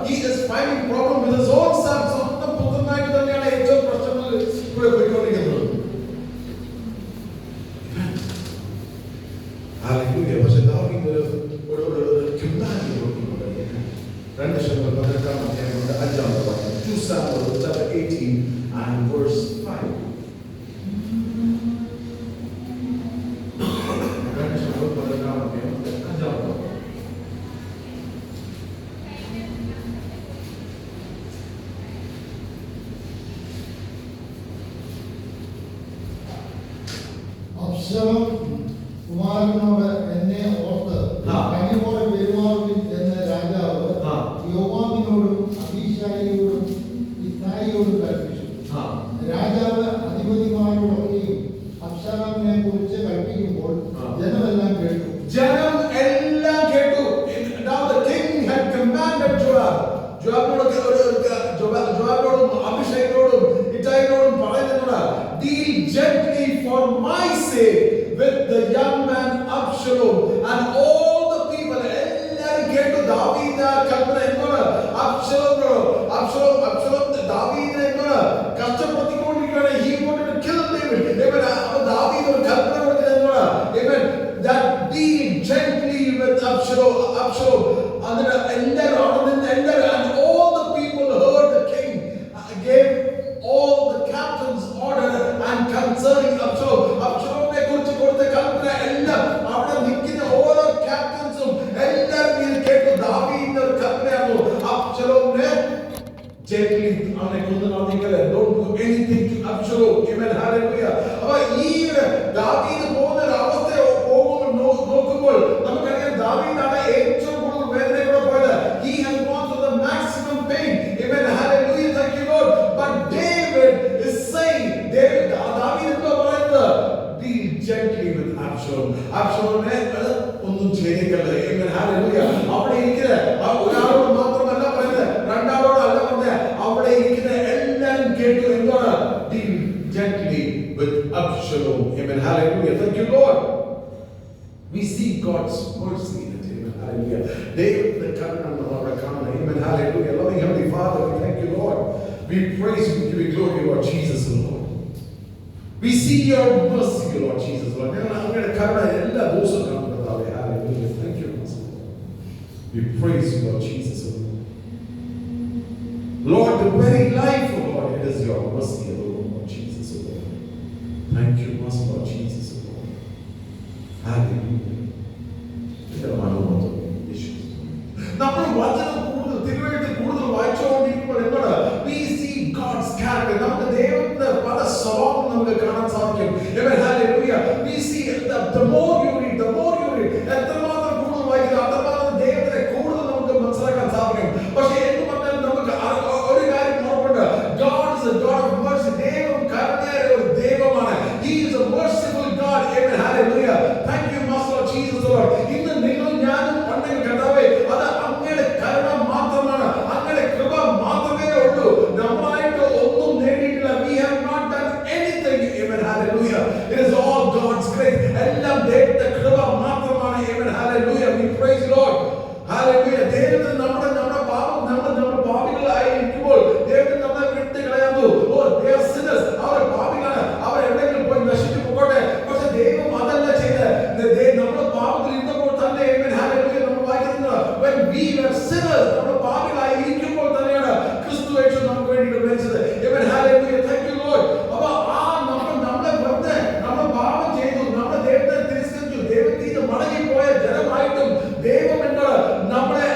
he is finding problem with his own son. സ്വന്തം പുത്രനായിട്ട് തന്നെയാണ് ഏറ്റവും പ്രശ്നങ്ങളിൽ കൂടെ പോയിക്കൊണ്ടിരിക്കുന്നത്. Hallelujah. പക്ഷെ ദാവീദ് ഒരു ക്യുണ്ടാനി കൊടുക്കുന്നുണ്ട്. 2 ശമൂവേൽ 18 വാക്യം. 2 Samuel chapter 18 and verse 5. അബ്ശലോം കുമാരനോട് എന്നെ ഓർത്ത് കനിവോടെ പെരുമാറുവിൻ എന്ന രാജാവ് യോവാബിനോടും അബീശായിയോടും ഇത്ഥായിയോടും കൽപ്പിച്ചു. രാജാവ് അധിപതിമാരോടൊക്കെയും അബ്ശലോമിനെ കുറിച്ച് കൽപ്പിക്കുമ്പോൾ ജനമെല്ലാം കേട്ടു. Now the king had commanded ജോവാബിനോടും അഭിഷേകിനോടും ഇറ്റായിനോടും പറയുന്നത്, deal gently for my sake with the young man Absalom. And all the people എല്ലാരും കേട്ടു ദാവീദ് കൽപ്പന എന്താണ്? അബ്ശലോം ദാവീദിനെ എന്താണ് കഷ്ടപ്പെടുത്തിക്കൊണ്ടിരിക്കുകയാണ്. He wanted to kill David. അപ്പോൾ ദാവീദ് ഒരു കൽപ്പന കൊടുത്തത് എന്താണ്? That deal gently with Absalom. And all the people heard the king gave all the captains order and concerning Absalomനെ കുറിച്ച് കൊടുത്ത കൽപ്പന എല്ലാം അവിടെ നിൽക്കുന്ന ഓരോ ക്യാപ്റ്റൻസും എല്ലാവരും കേട്ടു. ദാവീദിന്റെ ഒരു കൽപ്പനയായിരുന്നു അബ്ശലോമിനെ gently അവനെ കൊന്നുകളയാതെ, don't do anything to Absalom. Amen. Hallelujah. അപ്പോൾ ഈ ദാവീദ് പോകുന്ന ഒരു അവസ്ഥ നോക്കുമ്പോൾ നമുക്കറിയാം ദാവീദാണ് ഏറ്റവും കൂടുതൽ വേദനയോടെ പോയത്. He has gone through the maximum pain. Amen. Hallelujah. Thank you Lord. But David is saying, ദാവീദ് എന്താ പറയുന്നത്? Deal gently with Absalom. അബ്ശലോമിനെ ഒന്നും ചെയ്തേക്കല്ല. Amen. Hallelujah. അവിടെ ഇരിക്കുന്ന ഒരാളോട് മാത്രമല്ല പറയുന്നത്, രണ്ടാളോടല്ല പറഞ്ഞത്, അവിടെ ഇരിക്കുന്ന എല്ലാവരും കേട്ടു എന്താണ്? Deal gently with Absalom. Amen. Hallelujah. Thank you Lord. We see God's mercy in it. Amen. Hallelujah. David the covenant of Abraham. Amen. Hallelujah. Loving Heavenly Father, we thank you Lord. We praise you, give you glory, Lord Jesus, Lord. We see your mercy, Lord Jesus, Lord. I'm going to cover all those who come to the Hallelujah. Thank you, Lord. We praise you, Lord Jesus, Lord. The very life, Lord, it is your mercy, Lord Jesus, Lord. Thank you, Lord Jesus, Lord. Hallelujah. നമ്മൾ വചനം കൂടുതൽ തിരുവഴുത്തിൽ കൂടുതൽ വായിച്ചുകൊണ്ടിരിക്കുമ്പോൾ എന്താണ്? We see God's character. നമുക്ക് ദൈവത്തിന്റെ പല സ്വഭാവം നമുക്ക് കാണാൻ സാധിക്കും. Amen. Hallelujah. We see the more you read, എത്രമാത്രം കൂടുതൽ വായിക്കുക അത്രമാത്രം ദൈവത്തെ കൂടുതൽ നമുക്ക് മനസ്സിലാക്കാൻ സാധിക്കും. പക്ഷേ എന്ത് പറഞ്ഞാലും നമുക്ക് ഒരു കാര്യം ഓർമ്മയുണ്ട്, God is a God of mercy. ദൈവം കരുണയുടെ ഒരു ദൈവമാണ്. He is a merciful God. Amen. Hallelujah. Thank you, Master Jesus, Lord. ഇന്ന് നിങ്ങൾ ഞാനും ഉണ്ടെങ്കിൽ കർത്താവേ, അത് അങ്ങയുടെ കരുണ മാത്രമാണ്, അങ്ങയുടെ കൃപ മാത്രമേ ഉള്ളൂ. നമ്മളായിട്ട് ഒന്നും നേടിയിട്ടില്ല. We have not done anything. Amen. Hallelujah. It is all God's grace. എല്ലാം ദൈവത്തിന്റെ കൃപ മാത്രമാണ്. Amen. Hallelujah. We praise the Lord. Hallelujah. ദൈവത്തിന് നമ്മുടെ പാപികളായി ഇരിക്കുമ്പോൾ ദൈവത്തിന് നമ്മളെ വിട്ട് കളയാമോ? They are sinners. അവർ പാപികളാണ്. അവർ എവിടെയെങ്കിലും പോയി നശിച്ചു പോകട്ടെ. പക്ഷെ ദൈവം അതല്ല ചെയ്തത്. നമ്മൾ പാപത്തിൽ ഇരുന്നപ്പോൾ തന്നെ Amen. Hallelujah. നമ്മൾ വായിക്കുന്നത് when we were sinners, നമ്മൾ പാപികളായി ഇരിക്കുമ്പോൾ തന്നെയാണ് ക്രിസ്തു യേശു നമുക്ക് വേണ്ടി മരിച്ചത്. Amen. Hallelujah. Thank you Lord. അപ്പോൾ നമ്മളെ വെറുതെ നമ്മൾ പാപം ചെയ്തു, നമ്മൾ ദൈവത്തെ തിരസ്കരിച്ചു, ദൈവത്തിൽ നിന്ന് മടങ്ങിപ്പോയ ജനമായിട്ടും ദൈവം എന്താണ് നമ്മളെ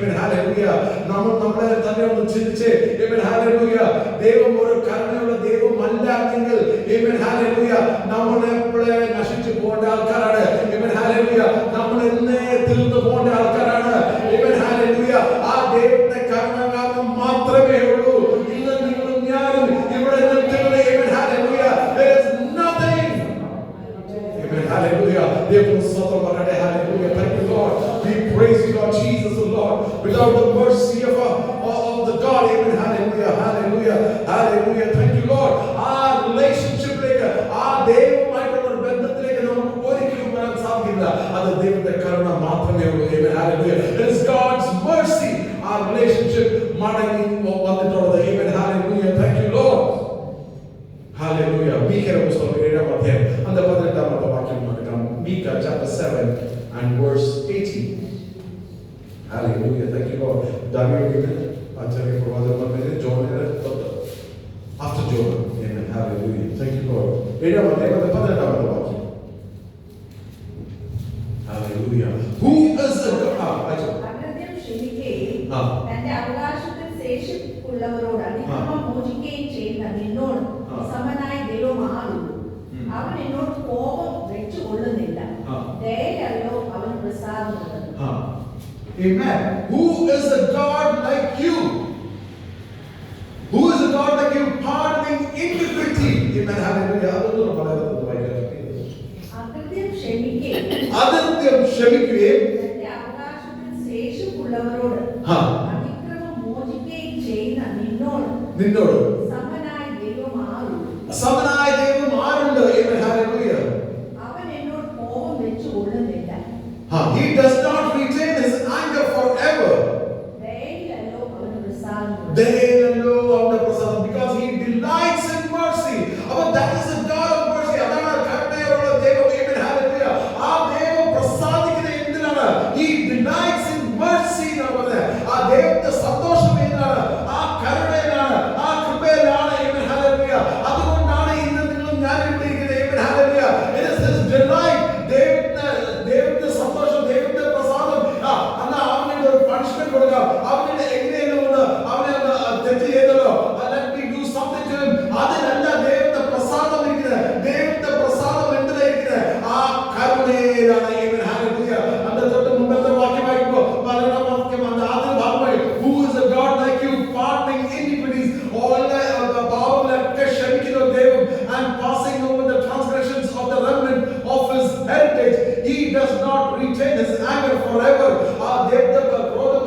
Amen. Hallelujah. നമ്മളെ തന്നെ ഒന്ന് ചിന്തിച്ച് Amen. Hallelujah. ദൈവം ഒരു കരുണയുള്ള ദൈവമല്ലെങ്കിൽ Amen. Hallelujah. നമ്മൾ എപ്പോഴേ നശിച്ചു പോകേണ്ട ആൾക്കാരാണ്. Amen. Hallelujah. നമ്മൾ എന്നേ തീർന്നു പോകേണ്ട ആൾക്കാരാണ്. Amen. Hallelujah. ആ ദൈവത്തെ കരുണ കാരണം മാത്രമേ ഉള്ളൂ ഇന്ന് നിങ്ങളും ഞാനും ഇവിടെ നിൽക്കുന്നത്. Amen. Hallelujah. There is nothing. Amen. Hallelujah. Therefore, Sotto Parade, hallelujah. Thank you, Lord. We praise you, Lord Jesus, the Lord. Without the mercy of the God, Amen. Hallelujah. Hallelujah. Hallelujah. Thank you, Lord. Our relationship, our ദൈവമായിട്ടുള്ള ബന്ധത്തിലേക്ക് നമുക്ക് ഒരിക്കലും വരാൻ സാധിക്കില്ല. അത് ദൈവത്തിന്റെ കരുണ മാത്രമേ ഉള്ളൂ. Amen. Hallelujah. It is God's mercy. Our relationship മടങ്ങി വന്നിട്ടുള്ളത്. Amen. Hallelujah. Thank you, Lord. Hallelujah. Micah പുസ്തകം 7-ാം അധ്യായം 18-ാമത്തെ വാക്യം നോക്കാം. Micah chapter 7 and verse 18. Hallelujah. Thank you, Lord. David ചെറിയ പ്രവാചകന്മാരെ ജോണിനെ after Jonah. Amen. Hallelujah. Thank you, Lord. 7-ാം അധ്യായം 18-ാമത്തെ വാക്യം. Hallelujah. Who is the God? അകൃത്യം ക്ഷമിക്കുകയും തന്റെ അവകാശത്തിൽ ശേഷിപ്പുള്ളവരോട് അതിക്രമം മോചിക്കുകയും ചെയ്യുന്ന നിന്നോട് സമനായ ദൈവമാകുന്നു. അവൻ എന്നോട് കോപം വെച്ചുകൊള്ളുന്നില്ല, ദയയല്ലോ അവൻ പ്രസാദമുള്ളത്. Amen. Who is a God like you? Who is a God like you, pardoning iniquity? Amen. Hallelujah. അതൊന്നും പറയാതെ വായിക്കാം. അകൃത്യം ക്ഷമിക്കുകയും തന്റെ അവകാശത്തിൽ ശേഷിപ്പുള്ളവരോട് അതിക്രമം മോചിക്കുകയും ചെയ്യുന്ന നിന്നോട് സമനായ ദൈവം ആരുണ്ട്? Amen. Hallelujah. അവൻ എന്നോട് കോപം വെച്ചുകൊള്ളുന്നില്ല. He does not retain his anger forever. ദയയിലല്ലോ അവന് പ്രസാദമുള്ളത്. ദയയിലല്ലോ അവന്റെ പ്രസാദം. Because he delights in mercy. That is a God of mercy. അതാണ് കരുണയുള്ള ദൈവം. Amen. Hallelujah. ആ ദൈവം പ്രസാദിക്കുന്നത് എന്തിനാണ്? He delights in mercy എന്നാണ് പറഞ്ഞത്. ആ ദൈവത്തിന്റെ സന്തോഷം എന്താണ്? ആ കരുണയിലാണ്, ആ കൃപയിലാണ്. Amen. Hallelujah. അതുകൊണ്ടാണ് ഇന്ന് നിങ്ങളും ഞാൻ ഇവിടെ ഇരിക്കുന്നത്. Amen. Hallelujah. It is his delight. ദൈവത്തിന്റെ സന്തോഷം, ദൈവത്തിന്റെ പ്രസാദം. അന്ന് അവന് ഒരു പണിഷ്മെന്റ് കൊടുക്കാം. അവന് എങ്ങനെയെങ്കിലും അവനെ തെറ്റ് ചെയ്തല്ലോ, let me do something to him. അതിലല്ല ദൈവത്തിന്റെ പ്രസാദം ഇരിക്കുന്നത്. ദൈവത്തിന്റെ പ്രസാദം എന്തിനായിരിക്കുന്നത്? ആ കരുണയിലാണ്. Amen. Hallelujah. അതിന്റെ തൊട്ട് മുമ്പത്തെ വാക്യം വായിക്കുമ്പോൾ 12-ാം വാക്യം ആദ്യ ഭാഗമായി who is a God like you, pardoning iniquities, പാപങ്ങളൊക്കെ ക്ഷമിക്കുന്ന ദൈവം, and passing over the transgressions of the remnant of his heritage. He does not retain his anger forever. ആ ദൈവത്തിന്റെ ക്രോധം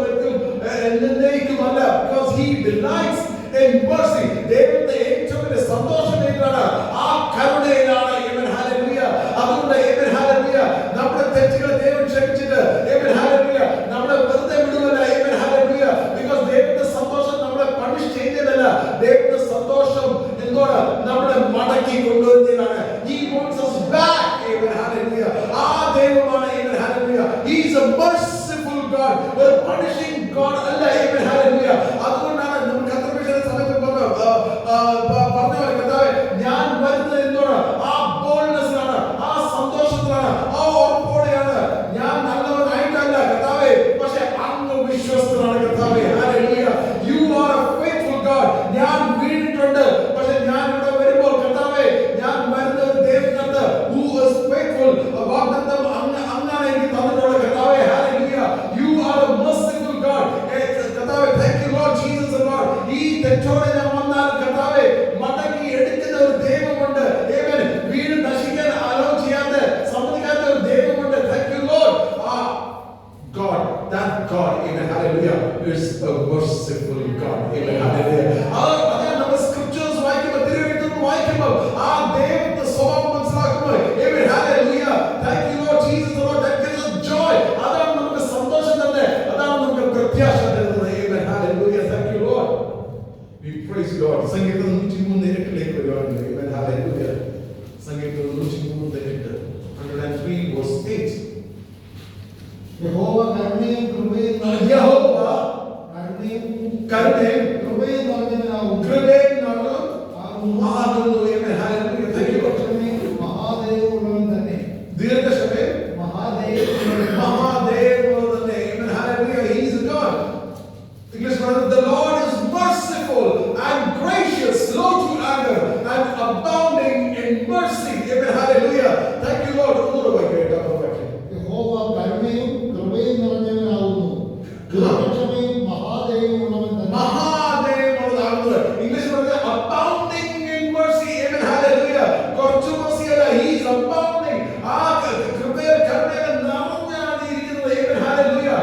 എന്നേക്കുമല്ല. Because he delights in mercy. ദൈവത്തിന്റെ ഏറ്റവും വലിയ സന്തോഷം ഏതാണ്? ആ കരുണയിലാണ്. Amen. Hallelujah. അതുകൊണ്ട് Amen. Hallelujah. നമ്മുടെ തെറ്റുകൾ ദൈവം ക്ഷമിച്ചിട്ട് Amen. Hallelujah. നമ്മളെ വെറുതെ വിടുവല്ല. Amen. Hallelujah. Because ദൈവത്തിന്റെ സന്തോഷം നമ്മളെ പണിഷ് ചെയ്യുന്നതല്ല. ദൈവത്തിന്റെ സന്തോഷം എന്താണ്? നമ്മളെ മടക്കി കൊണ്ടുവരുന്നതാണ്. He wants us back. Amen. Hallelujah. ആ ദൈവമാണ്. Amen. Hallelujah. He is a merciful God. ഒരു punishing God അല്ല. Amen. Hallelujah. അതുകൊണ്ടാണ് നമുക്ക് കർത്തൃപക്ഷ സമയത്ത് പറഞ്ഞ കർത്താവേ, ഞാൻ വരുന്നത് എന്താണ്? ആ ബോൾഡ്നെസ്സിലാണ്, ആ സന്തോഷത്തിലാണ്, ആ ഉറപ്പോടെയാണ്. ഞാൻ നല്ലവനായിട്ടല്ല കർത്താവേ, പക്ഷെ അങ്ങ് വിശ്വസ്തനാണ് കർത്താവേ. Hallelujah. You are a faithful God. ഞാൻ വീണിട്ടുണ്ട്, പക്ഷെ ഞാൻ ഇവിടെ വരുമ്പോൾ കർത്താവേ, ഞാൻ വരുന്ന ഒരു ദൈവത്തിനകത്ത് who is faithful. വാഗ്ദത്തം അങ്ങാണ് എനിക്ക് തന്നിട്ടുള്ള കർത്താവേ. Hallelujah. You are a merciful God. കർത്താവേ, thank you Lord Jesus Lord. ഈ തെറ്റോടെ ഞാൻ വന്നാൽ കർത്താവേ, മടക്കി എടുക്കുന്ന ഒരു ദൈവമുണ്ട്. Amen. വീട് നശിക്കാൻ അലോ ചെയ്യാത്ത സമ്മതിക്കാത്ത ഒരു ദൈവമുണ്ട്. Thank you Lord. God, that God, Amen. Hallelujah, is a merciful God. Amen. Hallelujah. അതാണ് നമ്മൾ സ്ക്രിപ്ചേഴ്സ് വായിക്കുമ്പോൾ, തിരുവെഴുത്തുകൾ വായിക്കുമ്പോൾ ആ ദൈവത്തിന്റെ സ്വഭാവം മനസ്സിലാക്കുമ്പോൾ Amen. Hallelujah. Thank you Lord Jesus Lord. That gives us joy. അതാണ് നമുക്ക് സന്തോഷം തരുന്നത്. അതാണ് നമുക്ക് പ്രത്യാശ തരുന്നത്. Amen. Hallelujah. Thank you Lord. We praise you Lord. സംഗീതം 103:8 വരുവാണ്. Amen. Hallelujah. സംഗീതം 103:8 103 verse 8. യഹോവ കരുണയും കൃപയും യഹോവ കരുണയും കരുണയും കൃപയും നിറഞ്ഞവനാകുന്നു. English brother, the Lord is merciful and gracious, slow to anger, and abounding in mercy. Amen. Hallelujah. Thank you, Lord. യഹോവ കരുണയും കൃപയും നിറഞ്ഞവനാകുന്നു, ദീർഘക്ഷമയും മഹാദയവുമുള്ളവൻ തന്നെ. മഹാദയമുള്ളതാകുന്നത്. ഇംഗ്ലീഷ് പറഞ്ഞാൽ abounding in mercy. Amen. Hallelujah. കുറച്ചു mercyയല്ല, he is abounding. ആ കൃപയിൽ കരുണയിൽ നിറഞ്ഞാണ് ഇരിക്കുന്നത്. Amen. Hallelujah.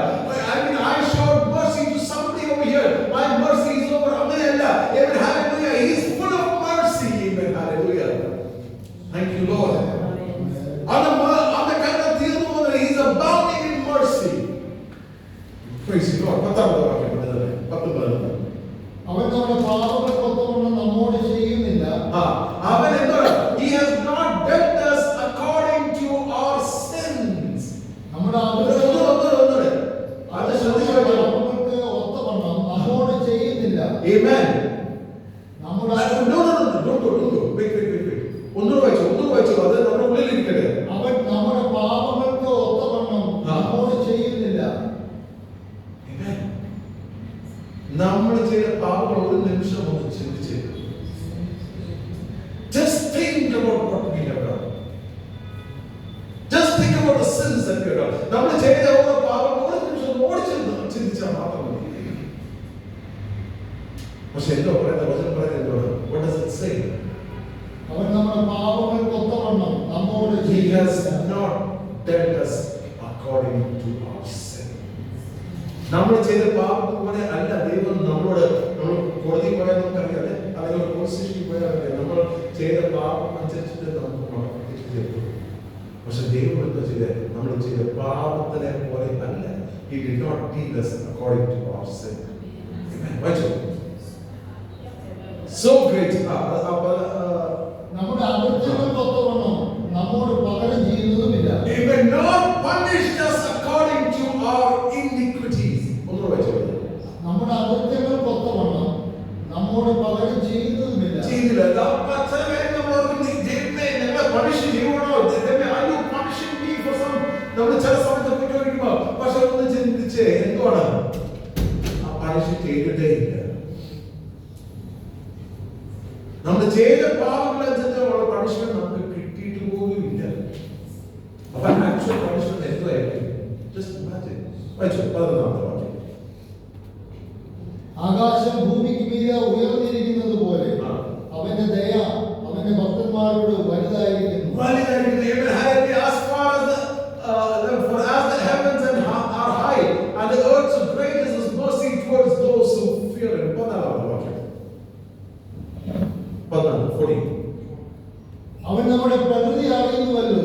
I mean, I showed mercy to somebody over here. My mercy is over. അങ്ങനെയല്ല. Amen. Hallelujah. He is full of mercy. Amen. Hallelujah. Thank you, Lord. He is abounding in mercy. Praise the Lord. അവൻ നമ്മുടെ പാപങ്ങൾക്കൊത്തവണ്ണം നമ്മോട് ചെയ്യുന്നില്ല. He has not dealt us according to our sins. നമ്മുടെ പാപങ്ങൾക്ക് ഒത്തവണ്ണം നമ്മോട് ചെയ്യുന്നില്ല. Amen. നമ്മുടെ ഒന്നുകൂടെ വായിച്ചു അത് നമ്മുടെ ഉള്ളിലിരിക്കട്ടെ. അവൻ നമ്മുടെ പാപങ്ങൾക്ക് ഒത്തവണ്ണം നമ്മോട് ചെയ്യുന്നില്ല. നമ്മൾ ചെയ്ത പാപങ്ങൾ ഒരു നിമിഷം ഒന്ന് ചിന്തിച്ച് just think about what we have done. Just think about the sins that we have done. നമ്മൾ ചെയ്ത ഓരോ പാപങ്ങൾ ഒരു നിമിഷം ഓടിച്ച് ചിന്തിച്ചാൽ മാത്രം മതി. പക്ഷെ എന്തോ പറയുന്നത് വചനം പറയുന്നത് എന്തോട്? What does it say? അവൻ നമ്മുടെ പാപങ്ങൾക്ക് ഒത്തവണ്ണം നമ്മോട് He has ചെയ്യുന്നില്ല. not dealt us according to our sin. നമ്മൾ ചെയ്ത പാപം പോലെ അല്ല ദൈവം നമ്മളോട്. നമ്മൾ കോടതി പോയാൽ നമുക്കറിയാം, അല്ലെങ്കിൽ പോലീസ് സ്റ്റേഷനിൽ പോയാൽ അറിയാം, നമ്മൾ ചെയ്ത പാപം അനുസരിച്ചിട്ട് നമുക്ക് ചെയ്തു. പക്ഷെ ദൈവം എന്താ ചെയ്തത്? നമ്മൾ ചെയ്ത പാപത്തിനെ പോലെ അല്ല. He did not deal us according to our sin. Amen. വായിച്ചോ? So great. നമ്മുടെ അകൃത്യങ്ങൾക്ക് ഒത്തവണ്ണം നമ്മോട് പകരം ചെയ്യുന്നതുമില്ല. He will not punish us according to our iniquities. ഒന്നുകൂടെ വായിച്ചോ? നമ്മുടെ അകൃത്യങ്ങൾക്ക് ഒത്തവണ്ണം നമ്മോട് പകരം ചെയ്യുന്നതുമില്ല. ചെയ്തില്ല. പണിഷ് ചെയ്യുവാണോ? നമ്മൾ ചില സമയത്ത് കുറ്റം. പക്ഷെ ഒന്ന് ചിന്തിച്ച് എന്തുവാണ് ആ പണിഷ് ചെയ്തിട്ടേ ഇല്ല. നമ്മൾ ചെയ്ത പാപങ്ങളനുസരിച്ചുള്ള പണിഷ്മെന്റ് നമുക്ക് കിട്ടിയിട്ട് പോലും ഇല്ല. അപ്പൊ ആക്ച്വൽ പണിഷ്മെന്റ് എന്തായിരിക്കും? Just imagine. വായിച്ചോ 11-ാമത്തെ വാക്യം. ആകാശം ഭൂമിക്ക് മീതെ ഉയർന്നിരിക്കുന്നത് പോലെ അവന്റെ ദയ അവന്റെ ഭക്തന്മാരോട് വലുതായിരിക്കുന്നു. As far as the heavens are high and the earth so great is his mercy towards those who fear him. 14-ാമത്തെ വാക്യം. 14. അവൻ നമ്മുടെ പ്രകൃതി അറിയുന്നുവല്ലോ.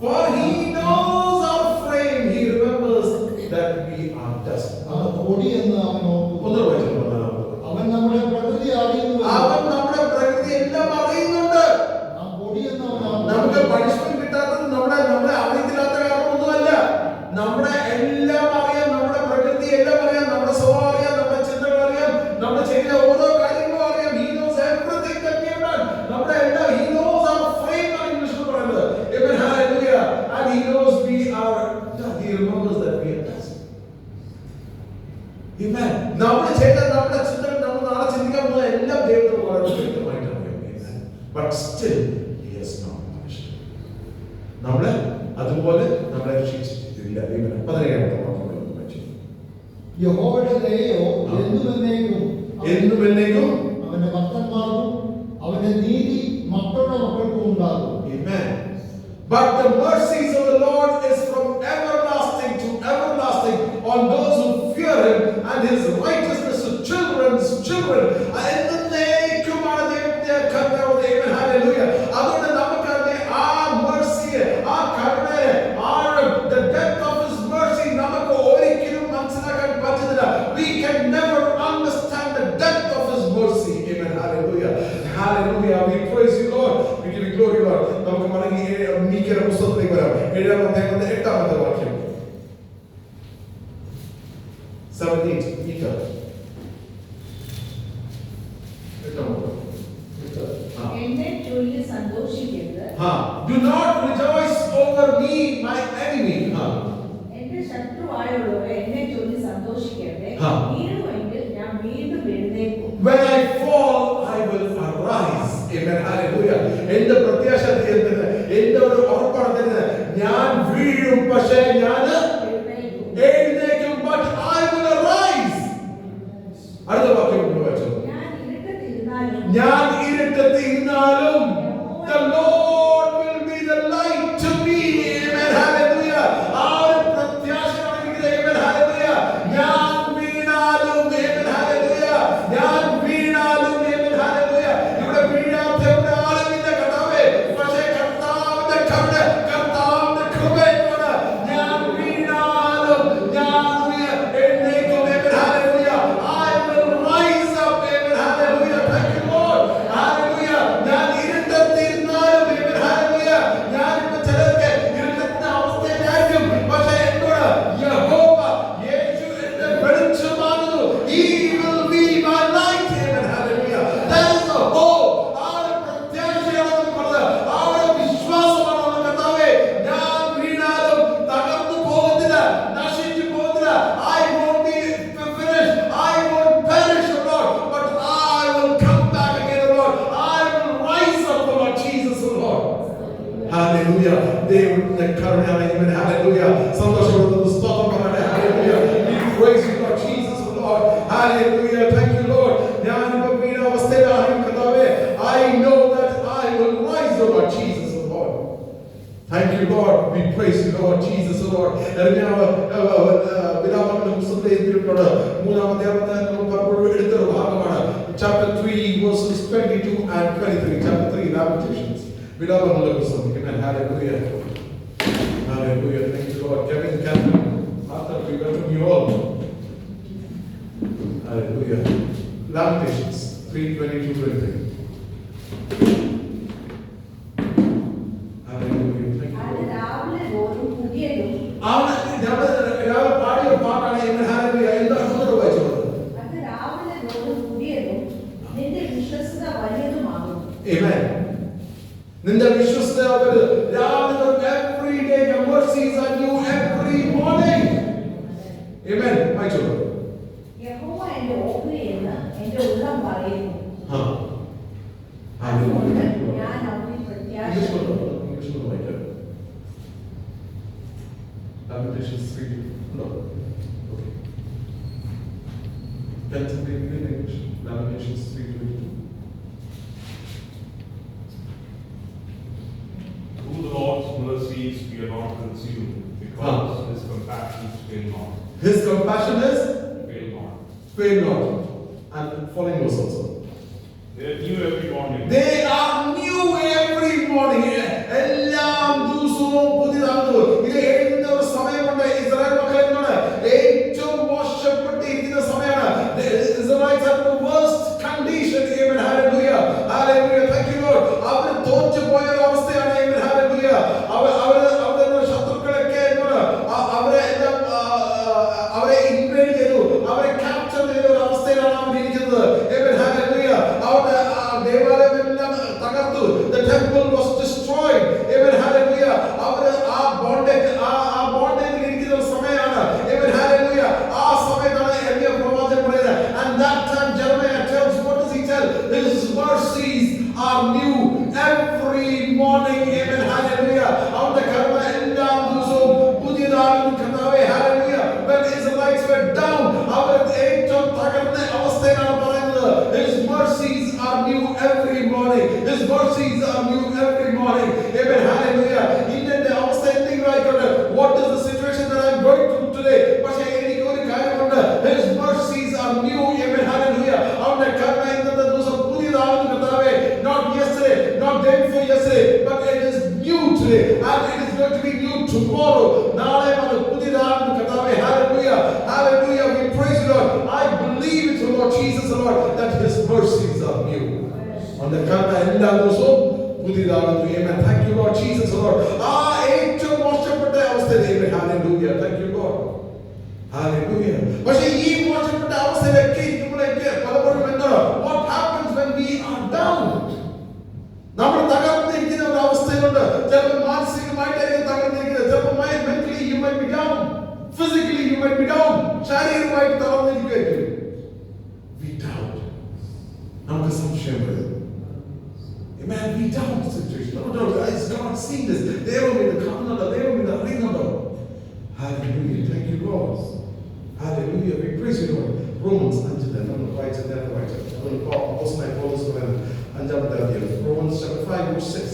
For he knows our frame, he remembers that we are dust. പൊടി എന്ന് അവൻ ഓർക്കുന്നു. അവൻ നമ്മുടെ പ്രകൃതി അറിയുന്നുവല്ലോ. അവൻ നമ്മുടെ പ്രകൃതി എല്ലാം അറിയുന്നുണ്ട്. പൊടി എന്ന് അവൻ നമുക്ക് പണിഷ്മെന്റ് കിട്ടാത്തത് നമ്മുടെ അറിയത്തില്ലാത്ത കാരണമൊന്നുമല്ല. നമ്മുടെ എല്ലാം അറിയാം, നമ്മുടെ പ്രകൃതി എല്ലാം അറിയാം, നമ്മുടെ സ്വഭാവം അറിയാം, നമ്മുടെ ചിന്തകൾ അറിയാം, നമ്മൾ ചെയ്യുന്ന ഓരോ കാര്യങ്ങളും അറിയാം. He knows everything that we have done. നമ്മുടെ എല്ലാം he knows our frame ആണ് ഇംഗ്ലീഷിൽ പറയുന്നത്. Amen. Hallelujah. And he knows we are, he remembers that we are dust. Amen. നമ്മൾ ചെയ്ത നമ്മുടെ ചിന്തകൾ നമ്മൾ നാളെ ചിന്തിക്കാൻ പോകുന്ന എല്ലാം ദൈവത്തിന് വളരെ വ്യക്തമായിട്ട് അറിയാം. Amen. But still he has not punished. നമ്മളെ അതുപോലെ നമ്മളെ രക്ഷിച്ചിട്ടില്ല. Amen. 17-ാമത്തെ വാക്യം വായിച്ചു. യഹോവയുടെ ദയയോ എന്നുമെന്നേക്കും അവന്റെ ഭക്തന്മാർക്കും അവന്റെ നീതി മക്കളുടെ മക്കൾക്കും ഉണ്ടാകും. Amen. But the mercies of the Lord is from everlasting to everlasting on those who fear him, and his righteousness to children's children. എന്നേക്കുമാണ് ദൈവത്തിന്റെ കരുണ. Amen. Hallelujah. അതുകൊണ്ട് നമുക്കറിയാം ആ mercy, ആ കരുണയെ, the depth of his mercy നമുക്ക് ഒരിക്കലും മനസ്സിലാക്കാൻ പറ്റുന്നില്ല. We can never understand the depth of his mercy. Amen. Hallelujah. Hallelujah. We praise you, Lord. We give you glory, Lord. നമുക്ക് മടങ്ങി മീഖയുടെ പുസ്തകത്തിലേക്ക് വരാം. 7-ാമത്തെ വാക്യം. 7:8 മീഖ. എന്നെ ചൊല്ലി സന്തോഷിക്കരുത്. Do not rejoice over me, my enemy. എന്റെ ശത്രുവായുള്ളവരെ എന്നെ ചൊല്ലി സന്തോഷിക്കരുത്. പക്ഷേ ഞാൻ എഴുന്നേൽക്കും. എഴുന്നേൽക്കും, but I will arise. അടുത്ത വാക്യം കൊണ്ട് വായിച്ചോ. ഞാൻ ഇരുട്ടത്തിരുന്നാലും ഞാൻ ഇരുട്ടത്തിരുന്നാലും the Lord will be the light to me. Amen. Hallelujah. ആ ഒരു പ്രത്യാശയാണ് എനിക്ക്. Amen. Hallelujah. ഞാൻ വീണാലും Amen. Hallelujah. ഞാൻ വീണാലും Amen. Hallelujah. ഇവിടെ വീഴാത്ത ഒരാളുമില്ല കർത്താവേ. പക്ഷേ കർത്താവിന്റെ കൃപയാണ്. ഞാൻ വീണാലും ഞാൻ എഴുന്നേൽക്കും. Amen. Hallelujah. I will rise up. Amen. Hallelujah. Thank you, Lord. Hallelujah. ഞാൻ ഇരുട്ടത്തിരുന്നാലും Amen. Hallelujah. ഞാനിപ്പോ ചിലർക്ക് ഇരുട്ടുന്ന അവസ്ഥയിലായിരിക്കും, പക്ഷേ എന്നോട് യഹോവ യേശു എന്റെ വെളിച്ചമാകുന്നു. He will be my light. Amen. Hallelujah. That is the hope. ആ ഒരു പ്രത്യാശയാണ് നമുക്കുള്ളത്. ആ ഒരു വിശ്വാസമാണ് നമ്മുടെ കർത്താവേ. ഞാൻ വീണാലും തകർന്നു പോകുന്നില്ല, നശിച്ചു പോകുന്നില്ല. I won't be finished. I won't perish, O Lord, but I will come back again, O Lord. I will rise up, O Lord Jesus, O Lord. Hallelujah. ദൈവത്തിന്റെ കരുണയാണ്. Amen. Hallelujah. സന്തോഷത്തോടെ സ്തോത്രം പറയട്ടെ. Hallelujah. We praise you, Lord Jesus, O Lord. Hallelujah. Thank you, Lord. ഞാനിപ്പോ വീണ അവസ്ഥയിലാണ് കർത്താവേ. I know that I will rise, O Lord Jesus, O Lord. Thank you, Lord. We praise you, Lord Jesus, O Lord. വിലാപങ്ങളുടെ പുസ്തകത്തിൽ എഴുതിയിട്ടുണ്ട്. മൂന്നാമത്തെ നമ്മൾ പലപ്പോഴും എടുത്തൊരു ഭാഗമാണ്. Chapter 3 verses 22 and 23. Chapter 3 Lamentations. വിലാപങ്ങളുടെ പുസ്തകം. Amen. Hallelujah. Hallelujah. Thank you, Lord. Kevin, Catherine, Arthur, we welcome you all. Hallelujah. Lamentations 3:22-23. Hallelujah. Thank you, അത് Lord. രാവിലെ തോറും പുതിയതും രാവിലെ പാടിയ പാട്ടാണ്. Amen. Hallelujah. എന്താണ് ഒന്നുകൂടെ വായിച്ചോളൂ. അത് രാവിലെ തോറും പുതിയതും നിന്റെ വിശ്വസ്തത വലിയതുമാകും. Amen. നിന്റെ വിശ്വസ്തത രാവിലെ every day your mercies are new every morning. Amen. വായിച്ചോളൂ. യഹോവ എന്റെ ഓഹരി എന്ന് എന്റെ ഉള്ളം പറയുന്നു. ഹാ. അതുകൊണ്ട് Hallelujah. ഞാൻ അവനിൽ പ്രത്യാശ English one വായിക്കാം. Lamentations 3. No. Okay. Can somebody read in English? Lamentations 3:22. Through the Lord's mercies we are not consumed, because His compassions fail not. His compassion is Fail not. fail not. And following verse also. They are new every morning. They are new every morning. എല്ലാം ദിവസവും പുതിയതാകുന്നു. ഇത് എഴുതുന്ന ഒരു സമയമുണ്ട്. Israel മക്കൾ എന്നോട് ഏറ്റവും മോശപ്പെട്ടിരിക്കുന്ന സമയമാണ്. The Israelites are in the worst condition. Amen. Hallelujah. Hallelujah. Thank you, Lord. അവർ തോറ്റുപോയ ഒരു അവസ്ഥയാണ്. Amen. Hallelujah. അവരുടെ ശത്രുക്കളൊക്കെ എന്നോട് അവരെ ഇൻവേഡ് ചെയ്തു, അവരെ ക്യാപ്ചർ ചെയ്ത ഒരു അവസ്ഥയിലാണ് അവർ ഇരിക്കുന്നത്. Amen. Hallelujah. അവരുടെ ദേവാലയം എല്ലാം തകർത്തു. The temple was destroyed. Amen. Hallelujah. അവർ ആ ബോണ്ടേജിൽ ഇരിക്കുന്ന ഒരു സമയമാണ്. Amen. Hallelujah. ആ സമയത്താണ് എളിയ പ്രവാചകൻ പറയുന്നത്. And that time Jeremiah tells, what does he tell? His mercies are new every morning. Amen. Hallelujah. അവന്റെ കരുണ എല്ലാ ദിവസവും പുതിയതാകുന്നു കർത്താവേ. Hallelujah. When Israelites were down, അവർ ഏറ്റവും തകർന്ന അവസ്ഥയിലാണ് പറയുന്നത്. His mercies are new every morning. His mercies are new every morning. Amen. Hallelujah. ഇന്നെന്റെ അവസ്ഥ എന്തെങ്കിലും ആയിക്കോട്ടെ. What is the situation that I am going through today? പക്ഷേ എനിക്ക് ഒരു കാര്യമുണ്ട്. His mercies are new. Amen. Hallelujah. അവന്റെ കരുണ ഇന്നത്തെ ദിവസം പുതിയതാകുന്നു കർത്താവേ. Not yesterday, not day before yesterday, but it is new today, and it is going to be new tomorrow. നാളെ അത് പുതിയതാകുന്നു കർത്താവേ. Hallelujah. Hallelujah. We praise you, Lord. I believe it, Lord Jesus, Lord, that His mercies are new. അവന്റെ കരുണ എല്ലാ ദിവസവും പുതിയതാകുന്നു. Amen. Thank you, Lord Jesus, Lord. ഏറ്റവും മോശപ്പെട്ട അവസ്ഥയിൽ. Amen. Hallelujah. Thank you, Lord. Hallelujah. പക്ഷേ ഈ മോശപ്പെട്ട അവസ്ഥയിലൊക്കെ ഇരിക്കുമ്പോഴേക്ക് പലപ്പോഴും എന്താണ്? What happens when we are down? നമ്മൾ തകർന്നിരിക്കുന്ന ഒരു അവസ്ഥയിലുണ്ട്. ചിലപ്പോൾ മാനസികമായിട്ടായിരിക്കും തകർന്നിരിക്കുന്നത്. ചിലപ്പോൾ mentally you might be down. Physically you might be down. ശാരീരികമായിട്ട് തകർന്നിരിക്കുകയായിരിക്കും. We doubt. നമുക്ക് സംശയം വരും. Amen. We doubt the situation. No, is God seeing this? ദൈവം ഇത് കാണുന്നുണ്ടോ? ദൈവം ഇത് അറിയുന്നുണ്ടോ? Hallelujah. Thank you, Lord. Hallelujah. We praise you, Lord. Romans 5 നമ്മൾ വായിച്ചത് അപ്പോസ്തലനായ പൗലോസ് പറയുന്ന 5-ാമത്തെ അധ്യായം. Romans chapter 5 verse 6.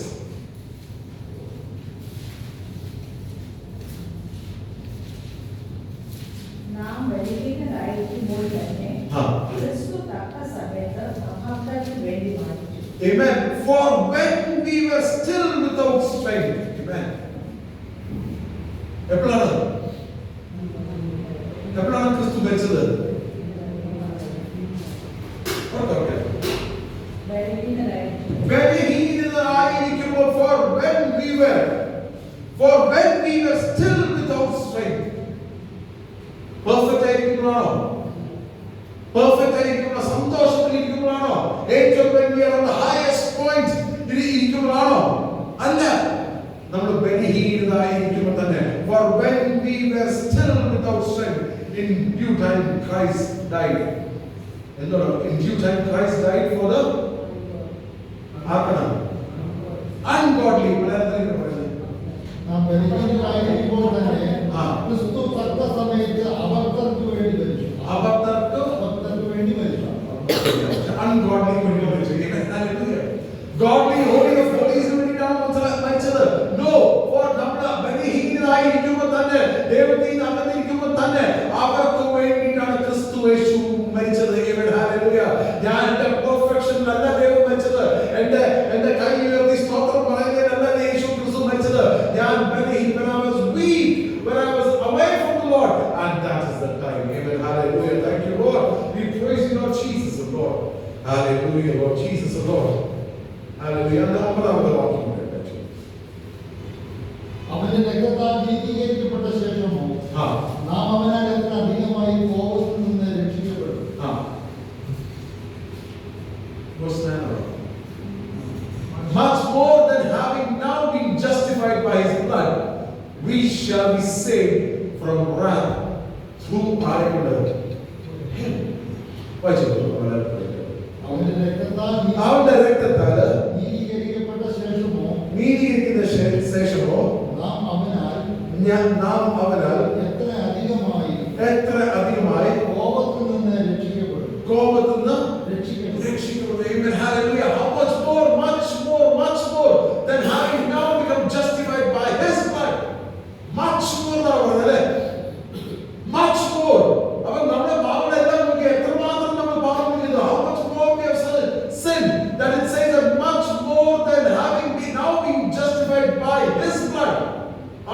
നാം ബലഹീനരായിരിക്കുമ്പോൾ തന്നെ ക്രിസ്തു തക്ക സമയത്ത് മഹാത്മാവിന് വേണ്ടി മരിച്ചു. Amen. For when we were still without strength. Amen. എപ്പോഴാണ് ക്രിസ്തു മരിച്ചത്? ബലഹീനരായിരിക്കുമ്പോൾ for when we were still without strength. Perfect ആയിരിക്കുമ്പോഴാണോ? പെർഫെക്റ്റ് ആയിരിക്കുമ്പോൾ സന്തോഷത്തിലിരിക്കുമ്പോഴാണോ? ഏറ്റവും വലിയ ഹയസ്റ്റ് പോയിന്റ് ഇരിക്കുമ്പോഴാണോ? അല്ല, നമ്മൾ ബലഹീനരായിരിക്കുമ്പോൾ തന്നെ. For when we were still without strength, in due time Christ died. എന്താണ്? In due time Christ died for the ungodly. നാം ബലഹീനരായിരിക്കുമ്പോൾ തന്നെ ക്രിസ്തു തക്ക സമയത്ത് അബദ്ധർക്ക് വേണ്ടി മരിച്ചു. അബദ്ധർക്ക് വേണ്ടി മരിച്ചു. Ungodly വേണ്ടി മരിച്ചു. Hallelujah. Godly, holy of holies വേണ്ടിയിട്ടാണ് മരിച്ചത്. No, for നമ്മൾ ബലഹീനരായിരിക്കുമ്പോൾ തന്നെ, ദൈവത്തിന് അകന്നിരിക്കുമ്പോൾ തന്നെ അവർക്ക് വേണ്ടിയിട്ടാണ് ക്രിസ്തു യേശു മരിച്ചത്. Hallelujah. ഞാൻ എന്റെ പെർഫെക്ഷൻ അല്ല ദൈവം മരിച്ചത്. എന്റെ കൈ ഉയർത്തി സ്തോത്രം പറയുന്നതിനല്ല യേശു ക്രിസ്തു മരിച്ചത്. ഞാൻ when I was weak, when I was away from the Lord, and that is the time. Amen. Hallelujah. Thank you, Lord. We praise you, Lord Jesus, the Lord. Hallelujah, Lord Jesus, the Lord. Hallelujah. അവന്റെ രക്തത്താൽ നീതീകരിക്കപ്പെട്ട ശേഷമോ നാം അവനാൽ എത്ര അധികമായി കോപത്തിൽ നിന്ന് രക്ഷിക്കപ്പെടും. Much more than having now been justified by his blood, we shall be saved from wrath through our blood. അവന്റെ രക്തത്താൽ നീതീകരിക്കപ്പെട്ട ശേഷമോ നാം അവനാൽ എത്ര അധികമായി കോപത്തിൽ നിന്ന് രക്ഷിക്കപ്പെടും. Amen. Hallelujah. How much more than having now become justified by his blood. Much more much more. അവൻ നമ്മുടെ പാപങ്ങളെല്ലാം നോക്കി എത്രമാത്രം നമ്മൾ പാപം ചെയ്യുന്നു. How much more we have sinned that it says that much more than having now been justified by his blood.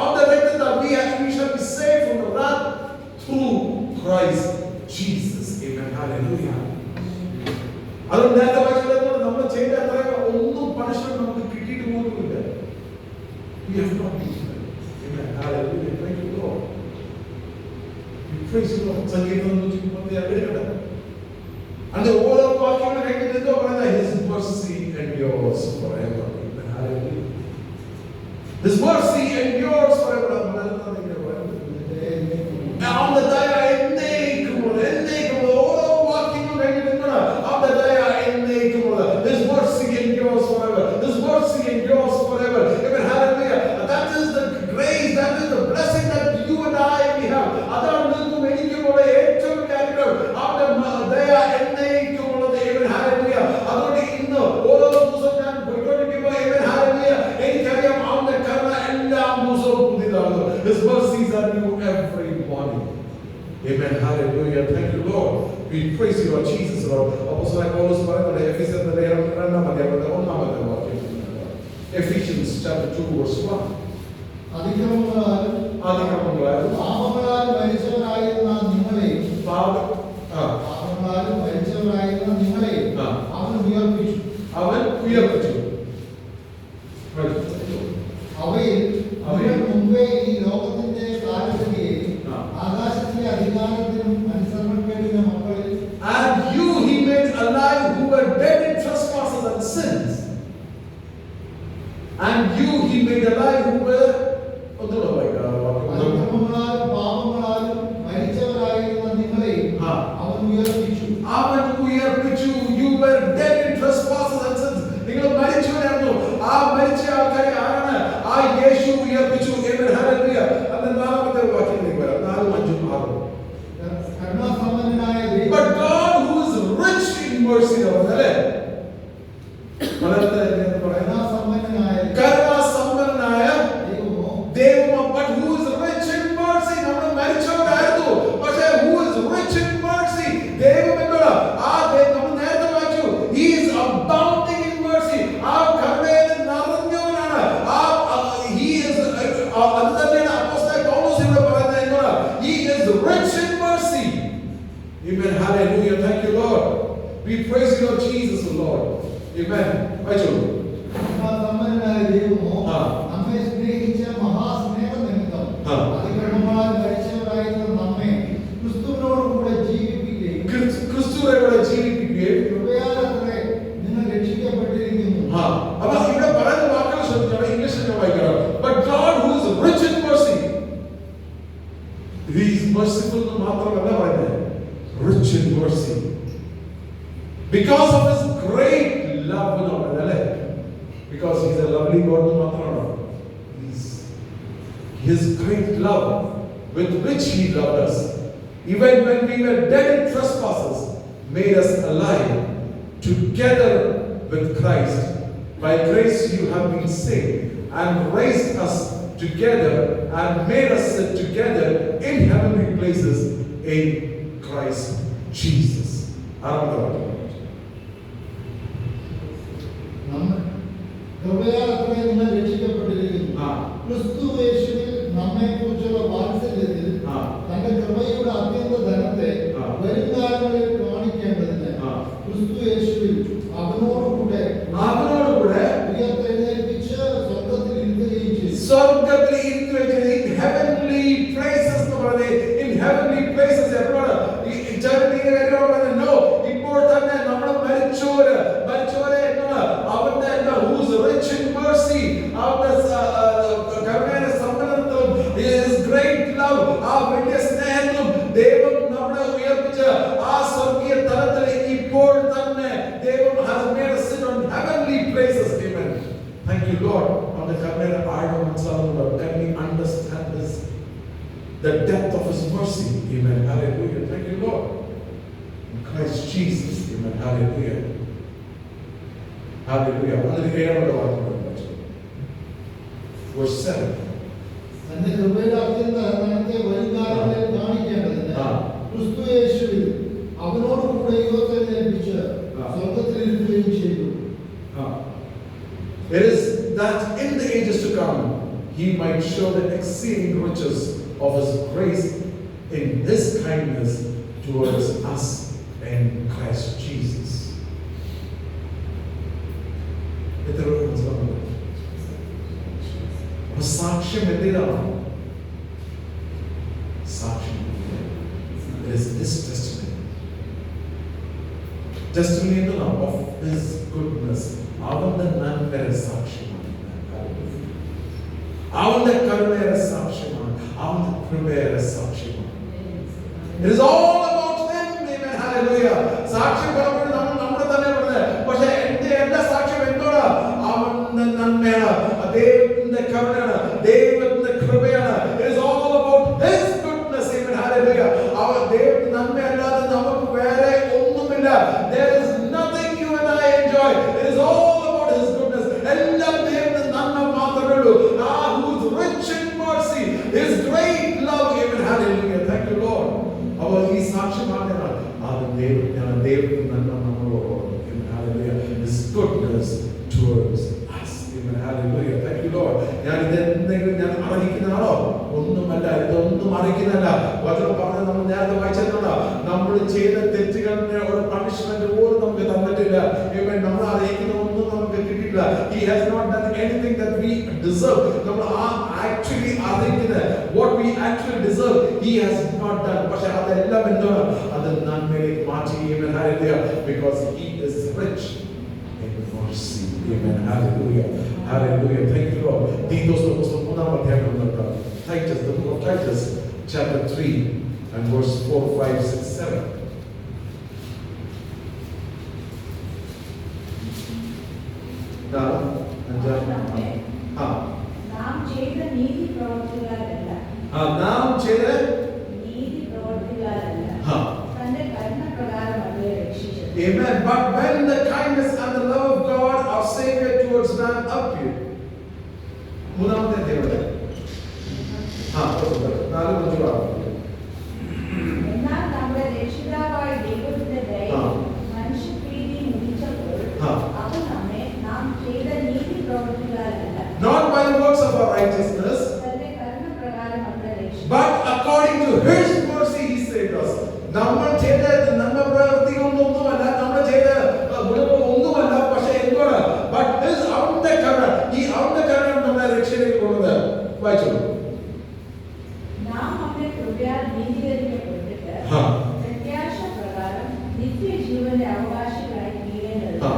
Of the fact that we shall be saved from the wrath through Christ Jesus. Amen. Hallelujah. അതുകൊണ്ട് നേരത്തെ വായിച്ചതുപോലെ നമ്മൾ ചെയ്ത അത്ര ഒന്നും punishment നമുക്ക് കിട്ടിയിട്ട് പോലുമില്ല. We have not been. Amen. Hallelujah. Thank you, Lord. We praise you, Lord. സംഗീതം 136 അതിന്റെ ഓരോ വാക്യങ്ങളും കഴിഞ്ഞിട്ട് എന്തോ പറയുന്നത്? His mercy endures forever. Amen. Hallelujah. His mercy endures forever. അവന്റെ ദയ എന്നേക്കുമുള്ള ഓരോ വാക്യങ്ങളും കഴിഞ്ഞിട്ട് അവന്റെ ദയ എന്നേക്കുമുള്ള. His mercy endures forever. His mercy endures forever. Amen. Hallelujah. That is the grace, that is the blessing that you and I we have. അതാണ് നിങ്ങൾക്കും എനിക്കുമുള്ള ഏറ്റവും വലിയ അനുഗ്രഹം. അവന്റെ ദയ എന്നേക്കുമുള്ളത്. Amen. Hallelujah. അതുകൊണ്ട് ഇന്ന് ഓരോ ദിവസവും ഞാൻ പോയിക്കൊണ്ടിരിക്കുമ്പോൾ Amen. Hallelujah. എനിക്കറിയാം അവന്റെ കരുണ എല്ലാ ദിവസവും പുതിയതാണ്. His mercies are new every morning. Amen. Hallelujah. Thank you, Lord. We praise you, Lord Jesus, Lord. അപ്പോസ്തലനായ പൗലോസ് പറയുന്നത് എഫെസ്യരുടെ ലേഖനം 2-ാം അധ്യായത്തിന്റെ 1-ാമത്തെ വാക്യം. Ephesians chapter 2 verse 1. അതിക്രമങ്ങളാലും പാപങ്ങളാലും മരിച്ചവരായിരുന്ന നിങ്ങളെയും അവൻ ഉയർപ്പിച്ചു. അവയിൽ മുമ്പേ ഈ ലോകത്തിന്റെ കാലഘട്ടത്തെയും ആകാശത്തിന്റെ അധികാരത്തിനും അനുസരണക്കേടിന്റെ മക്കളിൽ and you he made alive who were dead in trespasses and sins. And you he made alive who were പാപങ്ങളാലും മരിച്ചവരായിരുന്ന നിങ്ങളെയും അവൻ ഉയർപ്പിച്ചു. You were dead in trespasses and sins. നിങ്ങൾ മരിച്ചവരായിരുന്നു. ആ മരിച്ച ആൾക്കാരെ ആരാണ്? ആ യേശു ഉയർപ്പിച്ചു. Amen. Hallelujah. അതിന്റെ 4-ാമത്തെ വാക്യം Amen. Hallelujah. Thank you, Lord. We praise you, Lord Jesus, Lord. Amen. വായിച്ചോളൂ. സമ്പന്നനായ ദൈവമോ ആ. നമ്മെ സ്നേഹിച്ച മഹാസ്നേഹ നിമിത്തം ആ. അതിക്രമങ്ങളാൽ മരിച്ചവരായിരുന്ന നമ്മെ ക്രിസ്തുവിനോട് കൂടെ ജീവിപ്പിക്കുകയും ക്രിസ്തുവിനെ കൂടെ ജീവിപ്പിക്കുകയും കൃപയാലത്രേ നിങ്ങൾ രക്ഷിക്കപ്പെട്ടിരിക്കുന്നു. അപ്പൊ ഇവിടെ പറയുന്ന വാക്കുകൾ ശ്രദ്ധിക്കണം. ഇംഗ്ലീഷിൽ വായിക്കണം. But God who is rich in mercy, He is merciful എന്ന് മാത്രമല്ല പറയുന്നത്, rich in mercy. Because of His great love എന്ന് പറയുന്നത് അല്ലേ? Because He is a lovely God എന്ന് മാത്രമാണോ? His great love with which He loved us, even when we were dead in trespasses, made us alive together with Christ. By grace you have been saved, and raised us together and made us sit together in heavenly places in Christ Jesus. കൃപയാലത്രേ നിങ്ങൾ രക്ഷിക്കപ്പെട്ടിരിക്കുന്നു. ക്രിസ്തു യേശുവിൽ നമ്മെക്കുറിച്ചുള്ള വാത്സല്യത്തിൽ തന്റെ കൃപയുടെ അത്യന്ത ധനത്തെ വരുംകാലങ്ങളിൽ കാണിക്കേണ്ടതിന് ക്രിസ്തു യേശുവിൽ അവനോടുകൂടെ ഉയർത്തെഴുന്നേൽപ്പിച്ച് സ്വർഗ്ഗത്തിൽ ഇരുത്തുകയും ചെയ്തു. In heavenly places എന്ന് പറഞ്ഞേ, in heavenly places എപ്പോഴാണ്? eternity no, ഇപ്പോൾ തന്നെ നമ്മൾ മരിച്ചവരെ എന്താണ് അവന്റെ who's rich in mercy, അവന്റെ കരുണയുടെ സമ്പന്നത്വം, his great love, ആ വലിയ സ്നേഹം ദൈവം നമ്മളെ ഉയർപ്പിച്ച ആ സ്വർഗീയ തലത്തിലേക്ക് ഇപ്പോൾ തന്നെ ദൈവം has made us sit on heavenly places. Amen. Thank you, Lord. അവന്റെ കരുണയുടെ ആഴം മനസ്സിലാവുന്നുണ്ടോ? Can we understand this? The depth of His mercy. Amen. Hallelujah. Thank you, Lord. In Christ Jesus. Amen. Hallelujah. Hallelujah. Verse 7. തന്റെ കൃപയുടെ അത്യന്ത ധനത്തെ വരുംകാലങ്ങളിൽ കാണിക്കേണ്ടതിന് ക്രിസ്തു യേശുവിൽ അവനോടുകൂടെ ഉയർത്തെഴുന്നേൽപ്പിച്ച് സ്വർഗ്ഗത്തിൽ ഇരുത്തുകയും ചെയ്തു. It is that in the ages to come He might show the exceeding riches of His grace in His kindness towards us in Christ Jesus. സാക്ഷ്യം എന്തിനാണ്? സാക്ഷ്യം it is this testimony. Testimony എന്താണ്? Of His goodness. അവന്റെ നന്മയുടെ സാക്ഷ്യമാണ്. അവന്റെ കരുണയുടെ സാക്ഷ്യമാണ്. അവന്റെ കൃപയുടെ സാക്ഷ്യമാണ്. It is all about Him. Amen. Hallelujah. സാക്ഷ്യം പറയുമ്പോൾ നമ്മൾ തന്നെ പറഞ്ഞത്, പക്ഷേ എന്റെ സാക്ഷ്യം എന്താണ്? അവന്റെ നന്മയാണ്, ദൈവത്തിന്റെ കരുണയാണ്, ദൈവത്തിന്റെ കൃപയാണ്. It is all about His goodness. Amen. Hallelujah. അവൻ ദൈവത്തിന്റെ നന്മയല്ലാതെ നമുക്ക് വേറെ ഒന്നുമില്ല. There is nothing you and I enjoy. It is all about His goodness. എല്ലാം ദൈവത്തിന്റെ നന്മ മാത്രമേ ഉള്ളൂ. Who is rich in mercy, His great love. Amen. Hallelujah. Thank you, Lord. അപ്പോൾ ഈ സാക്ഷ്യമാണ് ദൈവത്തിന്റെ നന്മ നമ്മളോട്. Hallelujah. His goodness towards us. Amen. Hallelujah. Thank you, Lord. ഞാൻ അർഹിക്കുന്ന ആളോ? ഒന്നുമല്ല. ഇതൊന്നും അർഹിക്കുന്നല്ല. വചനം പറഞ്ഞ നമ്മൾ നേരത്തെ വായിച്ചിട്ടുണ്ടോ? നമ്മൾ ചെയ്ത തെറ്റുകളുടെ ഒരു പണിഷ്മെന്റ് പോലും നമുക്ക് തന്നിട്ടില്ല. നമ്മൾ അർഹിക്കുന്ന ഒന്നും നമുക്ക് കിട്ടിയിട്ടില്ല. He has not done anything that we deserve. നമ്മൾ actually അർഹിക്കുന്ന what we actually deserve He has not done. പക്ഷേ അതെല്ലാം എന്താണ്? അത് നന്മയിലേക്ക് മാറ്റി. Amen. Hallelujah. Because He is rich in mercy. Amen. Hallelujah. Hallelujah. Thank you, Lord. തീത്തോസിന്റെ പുസ്തകം 3-ാം അധ്യായം നോക്കാം. Titus, the book of Titus, chapter 3 and verse 4, 5, 6, 7. നാം ചെയ്ത നീതി പ്രവർത്തികളല്ല. നാം ചെയ്ത നീതി പ്രവർത്തികളല്ല. തന്റെ കരുണ പ്രകാരമല്ലേ രക്ഷിച്ചത്. Amen. But when the kindness and the love of God, our Savior towards man appeared. മൂന്നാമത്തെ ദേവത. എന്നാൽ നമ്മുടെ രക്ഷിതാവായ ദൈവത്തിന്റെ ദയ മനുഷ്യപ്രീതി മുടിച്ചപ്പോൾ അവൻ നമ്മെ നാം ചെയ്ത നീതി പ്രവർത്തികളല്ല. Not by the works of our righteousness, തന്റെ കരുണ പ്രകാരമല്ലേ രക്ഷിച്ചത്. but according to His mercy He saved us. നമ്മൾ ചെയ്ത നിത്യജീവന്റെ അവകാശികളായി തീരേണ്ടത് ആ.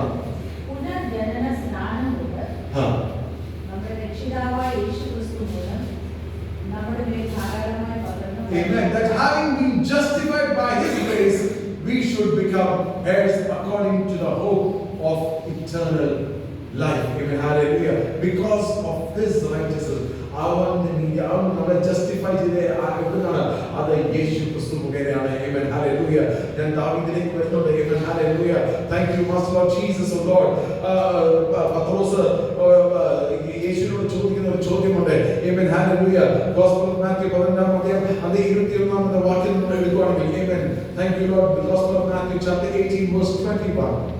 പുനർജനന സ്നാനം കൊണ്ട് ആ. നമ്മുടെ രക്ഷിതാവായ യേശുക്രിസ്തു മൂലം നമ്മുടെ മേൽ ധാരാളമായി പകർന്നു Amen. That having been justified by His grace, we should become heirs according to the hope of eternal life. Amen. Hallelujah. Because of His righteousness, നമ്മളെ ജസ്റ്റിഫൈ ചെയ്ത് എവിടുന്നാണ്? അത് യേശു ക്രിസ്തു മുഖേനയാണ്. Amen. Hallelujah. ഞാൻ ദാവീദിലേക്ക് വരുന്നുണ്ട്. Amen. Hallelujah. Thank you, Master Lord Jesus, oh Lord. പത്രോസ് യേശുവിനോട് ചോദിക്കുന്ന ഒരു ചോദ്യമുണ്ട്. Amen. Hallelujah. Gospel of Matthew 11-ാം അധ്യായം അതിന്റെ 21-ാമത്തെ വാക്യം നമ്മൾ എടുക്കുകയാണെങ്കിൽ, Amen. Thank you, Lord. The Gospel of Matthew chapter 18 verse 21.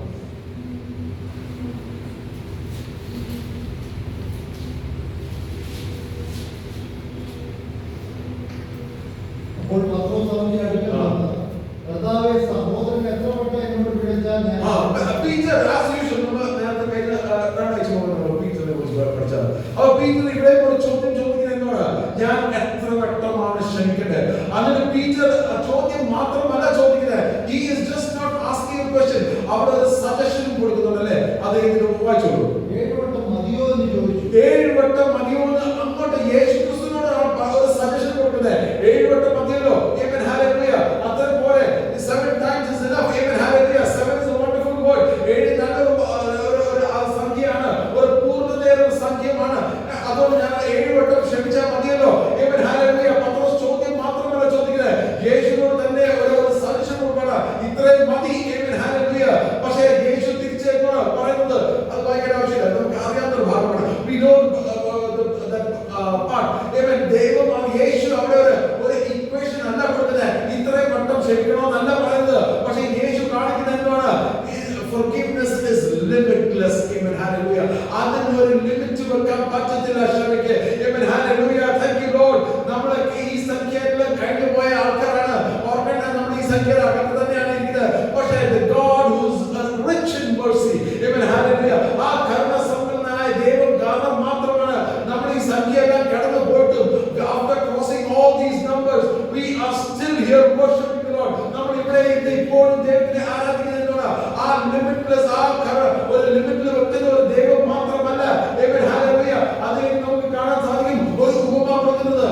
അപ്പോൾ പത്രോസ് അവന്റെ അടുക്കൽ വന്ന്, കർത്താവേ, സഹോദരൻ എത്ര വട്ടം എന്നോട് വിളിച്ചാൽ ഞാൻ Peter, as usual, നമ്മൾ നേരത്തെ കഴിഞ്ഞ രണ്ടാഴ്ച മുമ്പ് നമ്മൾ പീറ്ററിനെ കുറിച്ച് പഠിച്ചത്. അപ്പോൾ പീറ്റർ ഇവിടെ ഒരു ചോദ്യം ചോദിക്കുന്നത് എന്നോട്, ഞാൻ എത്ര വട്ടമാണ് ക്ഷമിക്കേണ്ടത്? അതിന് പീറ്റർ ചോദ്യം മാത്രമല്ല ചോദിക്കുന്നത്. He is just not asking a question. അവിടെ ഒരു സജഷൻ കൊടുക്കുന്നുണ്ടല്ലേ? അത് ഇതിന് വായിച്ചോളൂ. 7 വട്ടം മതിയോ എന്ന് ചോദിച്ചു. 7 വട്ടം മതിയോ എന്ന് അങ്ങോട്ട് യേശു ക്രിസ്തുവിനോട് ഒരു സജഷൻ കൊടുക്കുന്നത്. 7 വട്ടം മതിയല്ലോ. Amen. Hallelujah. അത്ര പോലെ 7 times is enough. Amen. Hallelujah. 7 is a wonderful word. 7 നല്ലൊരു സംഖ്യയാണ്, ഒരു പൂർണ്ണതയുടെ സംഖ്യമാണ്. അതുകൊണ്ട് ഞാൻ 7 വട്ടം ക്ഷമിച്ചാൽ മതിയല്ലോ. Amen. Hallelujah. പത്രോസ് ചോദ്യം മാത്രമല്ല ചോദിക്കുന്നത്, യേശുവിനോട് തന്നെ ഒരു സജഷൻ കൊടുക്കണം. ഇത്രയും മതി. Amen. Hallelujah. പക്ഷേ യേശു തിരിച്ചേക്കാണ് പറയുന്നത്. അത് വായിക്കേണ്ട ആവശ്യമില്ല, നമുക്ക് അറിയാത്തൊരു ഭാഗമാണ്. We know that part. Amen. ദൈവമാണ് യേശു അവിടെ ഒരു ഇക്വേഷൻ അല്ല കൊടുക്കുന്നത്. ഇത്രയും വട്ടം ക്ഷമിക്കണമെന്നല്ല പറയുന്നത്. പക്ഷേ യേശു കാണിക്കുന്നത് എന്താണ്? Forgiveness is limitless. Amen. Hallelujah. അതിന് ഒരു ലിമിറ്റ് വെക്കാൻ പറ്റത്തില്ല ക്ഷമയ്ക്ക്. Amen. Hallelujah. Thank you, Lord. നമ്മൾ ഈ സംഖ്യയെല്ലാം കഴിഞ്ഞു പോയ ആൾക്കാരാണ്. ഓർക്കേണ്ട, നമ്മൾ ഈ സംഖ്യയുടെ അകത്ത് തന്നെയാണ് ഇരിക്കുന്നത്. പക്ഷേ the God who is rich in mercy. Amen. Hallelujah. ആ കരുണാസമ്പന്നനായ ദൈവം കാരണം മാത്രമാണ് നമ്മൾ ഈ സംഖ്യയെല്ലാം കടന്നു പോയിട്ടും after crossing all these numbers we are still here worshiping the Lord. നമ്മൾ ഇവിടെ ഇപ്പോഴും ദൈവത്തെ ആരാധിക്കുന്നത് ആ ലിമിറ്റ്ലെസ് ഒരു ലിമിറ്റിൽ വെക്കുന്ന ഒരു ദൈവം മാത്രമല്ല. Amen. Hallelujah. അതിൽ നമുക്ക് കാണാൻ സാധിക്കും ഒരു ഉപമ കൊടുക്കുന്നത്.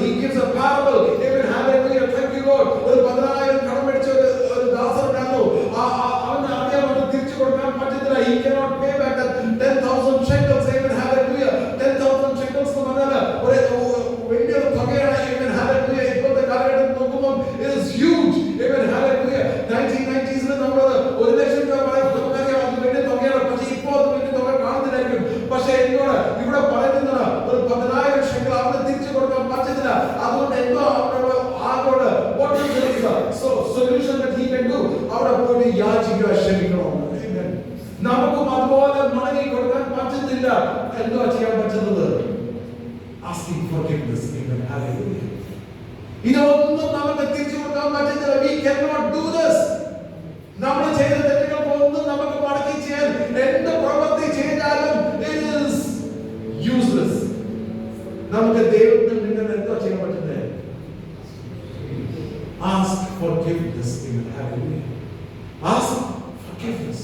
He gives a parable. Amen. Hallelujah. Thank you, Lord. ഒരു 10,000 കടം മേടിച്ച ഒരു ദാസനുണ്ടായിരുന്നു. അവന് അറിയാൻ തിരിച്ചു കൊടുക്കാൻ പറ്റത്തില്ല. He cannot pay back that 10,000 shekels. Amen. Hallelujah. 10,000 shekels എന്ന് പറഞ്ഞാൽ വലിയൊരു തുകയാണ്. Amen. Hallelujah. ഇപ്പോഴത്തെ കാലഘട്ടത്തിൽ നോക്കുമ്പോൾ it is huge. Amen. Hallelujah. 1990s നമ്മൾ 1,00,000 രൂപ നമുക്കറിയാം, അത് വലിയ തുകയാണ്. പക്ഷേ ഇപ്പോൾ അത് വലിയ തുക കാണുന്നില്ലായിരിക്കും. പക്ഷേ എന്നോട് ഇവിടെ പറയുന്നത് ഒരു 10,000 ഷെക്കൽ അവന് തിരിച്ചു കൊടുക്കാൻ പറ്റത്തില്ല. അതുകൊണ്ട് എന്തോ അവനോട് ആകോട് what is the solution that he can do? അവിടെ പോയി യാചിക്കുക, ക്ഷമിക്കണം. നമുക്കും അതുപോലെ മടങ്ങി കൊടുക്കാൻ പറ്റുന്നില്ല. എന്തോ ചെയ്യാൻ പറ്റുന്നത്? Asking forgiveness. Amen. Hallelujah. ഇതൊന്നും നമുക്ക് തിരിച്ചു കൊടുക്കാൻ പറ്റുന്നില്ല. We cannot do this. നമ്മൾ ചെയ്ത തെറ്റുകൾക്കൊന്നും നമുക്ക് മടക്കി ചെയ്യാൻ എന്ത് പ്രവൃത്തി ചെയ്താലും it is useless. നമുക്ക് ദൈവത്തിൽ നിന്ന് എന്തോ ചെയ്യാൻ പറ്റുന്നത്? Ask forgiveness. Amen. Hallelujah. Ask forgiveness.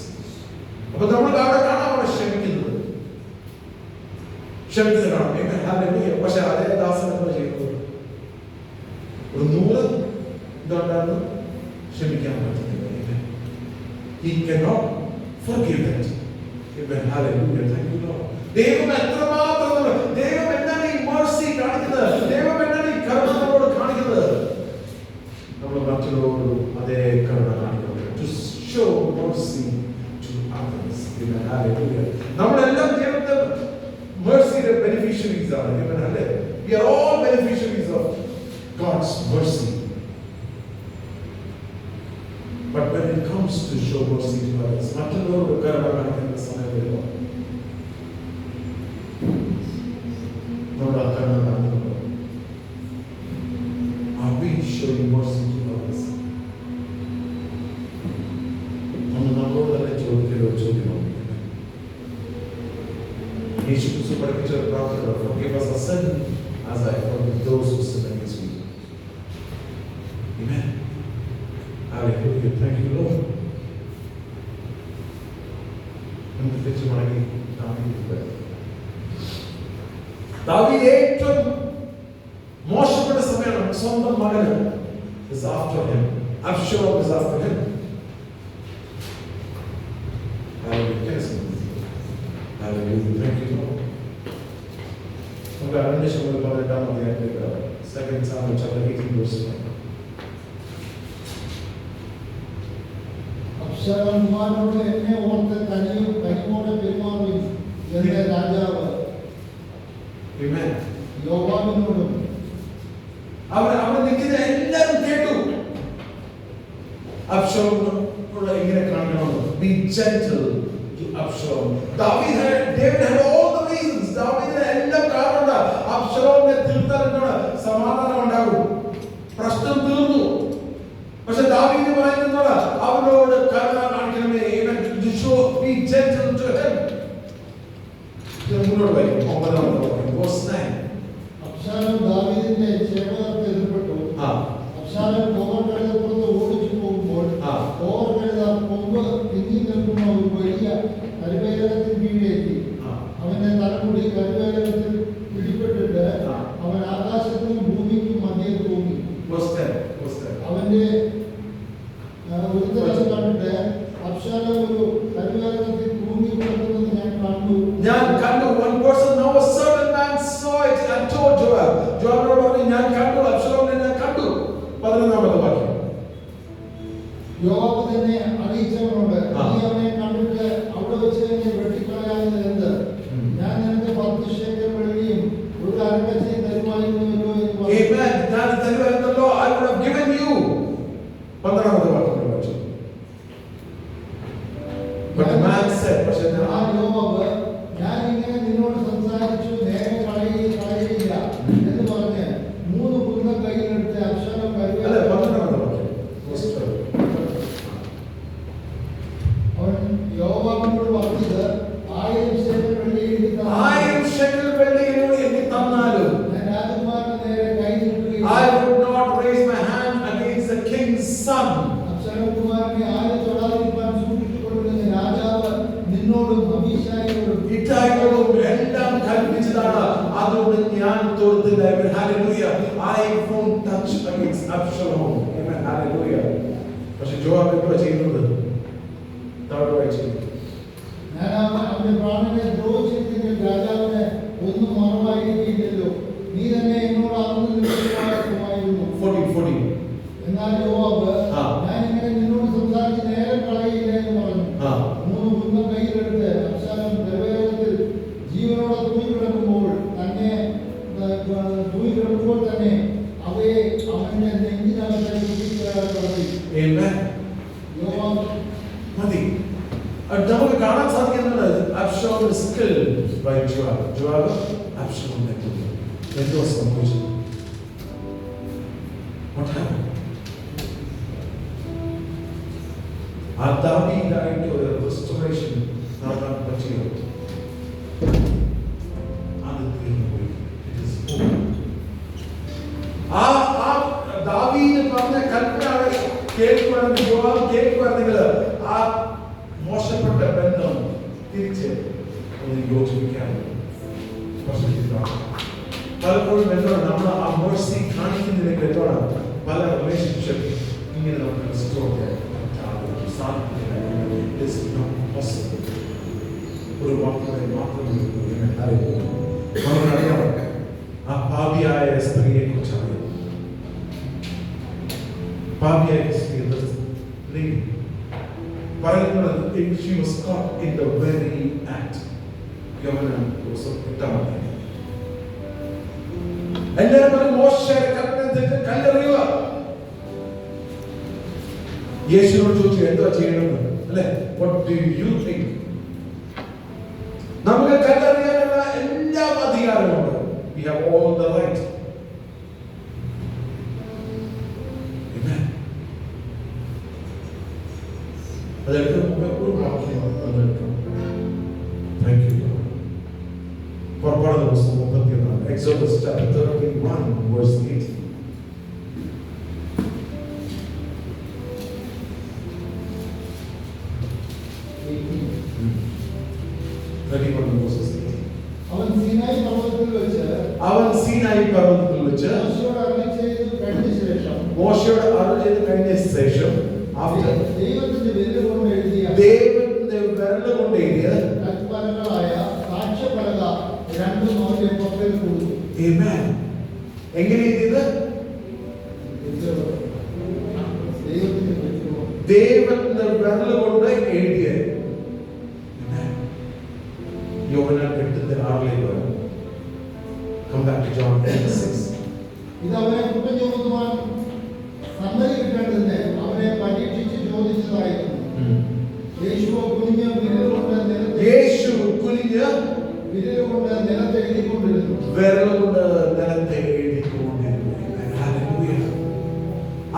അപ്പോൾ നമ്മൾ അവിടെ കാണാം, അവിടെ ക്ഷമിക്കുന്നത് കാണാം. Amen. Hallelujah. പക്ഷെ അതേ ദാസൻ എന്താ ചെയ്യുന്നത്? ഒരു 100 ഇതുകൊണ്ടാണ് ക്ഷമിക്കാൻ പറ്റുന്നത്. He cannot forgive that. Amen. Hallelujah. Thank you, Lord. ദൈവം എത്രമാത്രം, ദൈവം എന്താണ് ഈ mercy കാണിക്കുന്നത്? ദൈവം എന്താണ് ഈ കരുണ നമ്മളോട് കാണിക്കുന്നത്? നമ്മൾ മറ്റുള്ളവരോട് അതേ കരുണ കാണിക്കണം. To show mercy to others. Amen. Hallelujah. നമ്മളെല്ലാം ദൈവത്തെ mercyയുടെ beneficiaries ആണ്. Amen. Hallelujah. We are all beneficiaries of God's mercy. But when it comes to show mercy to others, മറ്റുള്ളവരോട് കരുണ കാണിക്കുന്ന സമയം വരുമ്പോൾ നമ്മൾ ആ കരുണ കാണിക്കുന്നു. Are we showing mercy to others? നമ്മൾ നമ്മളോട് തന്നെ ചോദിക്കുന്ന ഒരു ചോദ്യമാണ്. യേശു ക്രിസ്തു പഠിപ്പിച്ച ഒരു പ്രാർത്ഥന, forgive us our sin as I forgive those who sin against me. Amen. Hallelujah. Hallelujah. Thank you, Lord. നമുക്ക് തിരിച്ചു മടങ്ങി ദാവീദ് ഏറ്റവും മോശപ്പെട്ട സമയമാണ്. സ്വന്തം മകന് is after him. Absalom is after him. Hallelujah. Hallelujah. Thank you, Lord. നമുക്ക് അതിന്റെ ശബ്ദം പറഞ്ഞിട്ടാണ് അദ്ദേഹത്തെ 2 Samuel chapter 18 verse 1. അബ്ശാലോമിനോട് എന്നെ ഓർത്ത് കനിയോടെ പെരുമാറുകയും എന്ന രാജാവ് Amen. യോവാബിനോടും അവിടെ നിൽക്കുന്ന എല്ലാവരും കേട്ടു. അബ്ശാലോമിനോട് എങ്ങനെ കാണിക്കണമെന്ന്. Be gentle to Absalom. David had all the reasons. ദാവീദിന് എല്ലാ കാരണമുണ്ട്. അബ്ശാലോമിനെ തിരുത്താൻ സമാധാനം ഉണ്ടാകും. പ്രശ്നം തീർന്നു. പക്ഷെ ദാവീദ് പറയുന്നത് അവനോട് കരുണ കാണിക്കണമേ. To show, be gentle to him. മുന്നോട്ട് വരും. 9 verse 9. അബ്ശാലോം ദാവീദിന്റെ ക്ഷേമത്തെ എതിർപ്പെട്ടു. അബ്ശാലോം കോവർകഴുതപ്പുറത്ത് ഓടിച്ചു പോകുമ്പോൾ കോവർകഴുത കൊമ്പ് തിങ്ങി നിൽക്കുന്ന ഒരു വലിയ കരുവേലകത്തിന് കീഴിലെത്തി. അവന്റെ തലമുടി കരുവേലകത്തിൽ പിടിപ്പെട്ടിട്ട് അവൻ ആകാശത്തിനും ഭൂമിക്കും മധ്യേ തൂങ്ങി. അവന്റെ ഒരു ദിവസം കണ്ടിട്ട് അബ്ശാലോം ഒരു കരുവേലകത്തിൽ തൂങ്ങി കിടക്കുന്നത് ഞാൻ കണ്ടു. One person, now a certain man saw it and told Joab. Joab പറഞ്ഞു ഞാൻ കണ്ടു, അബ്ശാലോമിനെ ഞാൻ കണ്ടു. 11ാമത്തെ വാക്യം. യോവാബ് തന്നെ അറിയിച്ചവനോട് നീ അവനെ കണ്ടിട്ട് അവിടെ വെച്ച് എന്നെ വെട്ടിക്കളയാവുന്നത് എന്ത്? ഞാൻ നിനക്ക് 10 ശേക്കെൽ വെള്ളിയും ഒരു അരക്കച്ചയും തരുമായിരുന്നുവല്ലോ എന്ന് പറഞ്ഞു. Amen. ഞാൻ തരുമായിരുന്നല്ലോ. I would have given you. 12ാമത്തെ വാക്യം. But the man said, യോവാബ് ഞാൻ ഇങ്ങനെ നിന്നോട് സംസാരിച്ചു നേരെ കളയുകയില്ല എന്ന് പറഞ്ഞ് 3 കുന്തം കയ്യിലെടുത്ത് അബ്ശാലോം അവൻ യോവാബിനോട് പറഞ്ഞത് 1000 ശേക്കെൽ വെള്ളി എനിക്ക് തന്നാലും ഞാൻ രാജകുമാരന്റെ നേരെ കൈ നീട്ടുകയില്ല. I would not raise my hand against the king's son. Absalom കുമാരനെ ആരും തൊടാതിരിക്കാൻ സൂക്ഷിച്ചുകൊള്ളുന്ന രാജാവ് നിന്നോടും അബീശായിയോടും ഇറ്റായിയോടും എല്ലാം കൽപ്പിച്ചതാണ്. അതുകൊണ്ട് ഞാൻ തൊടുത്തില്ല. Hallelujah. I won't touch against Absalom. Amen. Hallelujah. പക്ഷെ ജോവാബ് എന്താ ചെയ്യുന്നത്? താഴെ ചെയ്യുന്നു. ഞാൻ അവന്റെ പ്രാണനെ ദ്രോഹിച്ചിരുന്നെങ്കിൽ രാജാവിന് ഒന്നും മറവായിരിക്കില്ലല്ലോ. നീ തന്നെ എന്നോട് ആകുമായിരുന്നു. 40. എന്നാൽ യോവാബ് ഞാൻ ഇങ്ങനെ നിന്നോട് സംസാരിച്ച് നേരം കളയില്ല എന്ന് പറഞ്ഞു. 3 കുന്തം കയ്യിലെടുത്ത് അബ്ശാലോം കരുവേലകത്തിൽ ജീവനോടെ തൂങ്ങിക്കിടക്കുമ്പോൾ തന്നെ അവയെ അവന്റെ നെഞ്ചിനകത്ത് കുത്തിക്കളഞ്ഞു. യോവാബ് മതി. നമുക്ക് കാണാൻ സാധിക്കുന്നത് Absalom is killed by Joab. ജോവാബ് അബ്ശാലോമിനെ കൊന്നു. എന്തോ സംഭവിച്ചത്? What happened? ദാവീദിന്റെ ഒരു restoration നടക്കാൻ പറ്റിയോ? അത് തീർന്നുപോയി. It is over. ദാവീദ് പറഞ്ഞ കൽപ്പന കേൾക്കുവാണെങ്കിൽ ജോവാബ് കേൾക്കുവാണെങ്കിൽ ആ മോശപ്പെട്ട ബന്ധം തിരിച്ച് ഒന്ന് യോജിപ്പിക്കാൻ പലപ്പോഴും എന്താണ് നമ്മൾ ആ mercy കാണിക്കുന്നതിലേക്ക് എന്താണ് പല റിലേഷൻഷിപ്പ് ഇങ്ങനെ നമുക്ക് restore ചെയ്യാൻ സാധിക്കില്ല. It is not possible. ഒരു വാക്കിനെ മാത്രം അറിയാം. ആ പാപിയായ സ്ത്രീയെ കുറിച്ച് അറിയാം. പാപിയായ സ്ത്രീ പറയുന്നത് she was caught in the very act. ഗവനം കിട്ടാമതി. എല്ലാവരും മോശയുടെ കൽപ്പന കല്ലെറിയുക. യേശുവിനോട് ചോദിച്ചു എന്താ ചെയ്യണമെന്ന് അല്ലെ? What do you think? നമുക്ക് കല്ലെറിയാനുള്ള എല്ലാ അധികാരമുണ്ട്. We have all the right. Amen. അതെടുത്ത് ഒരു വാക്യം വന്നെടുക്കണം. Thank you, Lord. പുറപ്പാട് ദിവസം 31 Exodus chapter 31 verse 18. 31 Moses 18. അവൻ സീനായി പർവ്വതത്തിൽ വെച്ച് മോശയോട് അരുളി ചെയ്ത് കഴിഞ്ഞ ശേഷം after ദൈവത്തിന്റെ വിരൽ കൊണ്ട് എഴുതിയ ദൈവത്തിന്റെ വിരൽ കൊണ്ട് എഴുതിയ കൽപ്പനകളായ സാക്ഷ്യപലക രണ്ടും അവന്റെ പക്കൽ കൊടുത്തു. Amen. എങ്ങനെ എഴുതിയത്? ദൈവത്തിന്റെ വിരൽ കൊണ്ട് എഴുതിയ. യോഹന്നാൻ 8:6 Come back to John 8:6. ഇത് അവനെ കുറ്റം ചുമത്തുവാൻ സമ്മതി കിട്ടേണ്ടതിന് അവനെ പരീക്ഷിച്ച് ചോദിച്ചതായിരുന്നു. യേശു കുനിഞ്ഞ് വിരൽ കൊണ്ട് നിലത്ത് എഴുതിക്കൊണ്ടിരുന്നു.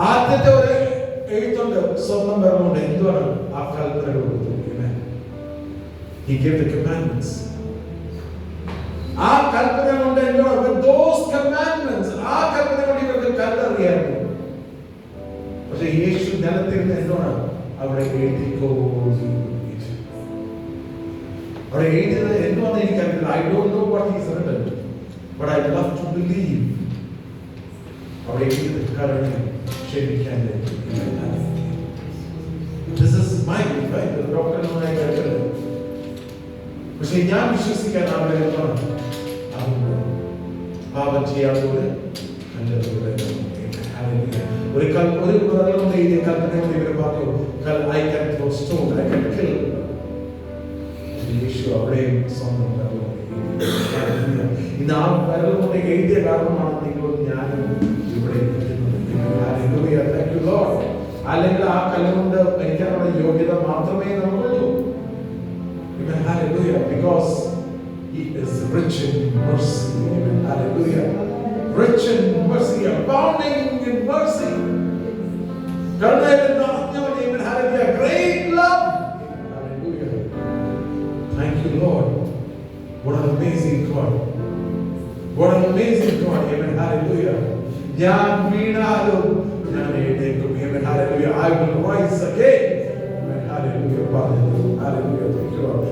ആദ്യത്തെ ഒരു എഴുത്തുണ്ട് സ്വന്തം വിരലുകൊണ്ട്. എന്തുവാണ് ആ കൽപ്പന കൊടുത്തത്? He gave the commandments. ആ കൽപ്പന കൊണ്ട് എന്തുവാണ്? With those commandments, ആ കൽപ്പന കൊണ്ട് ഇവർക്ക് കല്ലറിയായിരുന്നു. പക്ഷെ യേശു നിലത്തിരുന്ന് എന്തുവാണ് അവിടെ എഴുതിക്കോളി. അവിടെ എഴുതിയത് എന്തുവാന്ന് എനിക്കറിയില്ല. I don't know what he's written, but I love to believe. അവിടെ എഴുതിയത് കരുണയും ക്ഷമിക്കാൻ. This is my right. ഡോക്ടറിനുമായി കേട്ടത്. പക്ഷെ ഞാൻ വിശ്വസിക്കാൻ ആഗ്രഹിക്കുന്നു പാപം ചെയ്യാത്തവര് ഒരു വിരലുകൊണ്ട് എഴുതിയ കൽപ്പനയോട് ഇവർ പറഞ്ഞു I can throw stone, I can kill. യേശു അവിടെയും സ്വന്തം ഇന്ന് ആ വിരലുകൊണ്ട് എഴുതിയ കാരണമാണ് നിങ്ങളും ഞാനും ഇവിടെ ഇരിക്കുന്നത്. അല്ലെങ്കിൽ ആ കല്ലുകൊണ്ട് എനിക്കവിടെ യോഗ്യത മാത്രമേ നമുക്കുള്ളൂ. Hallelujah, because He is rich in mercy. Amen. Hallelujah. Rich in mercy, abounding in mercy. Amen. Hallelujah. Great love. Hallelujah. Thank you, Lord. What an amazing God. What an amazing God. Amen. Hallelujah. Amen. Hallelujah. I will rise again. Hallelujah. Hallelujah. Thank you, Lord.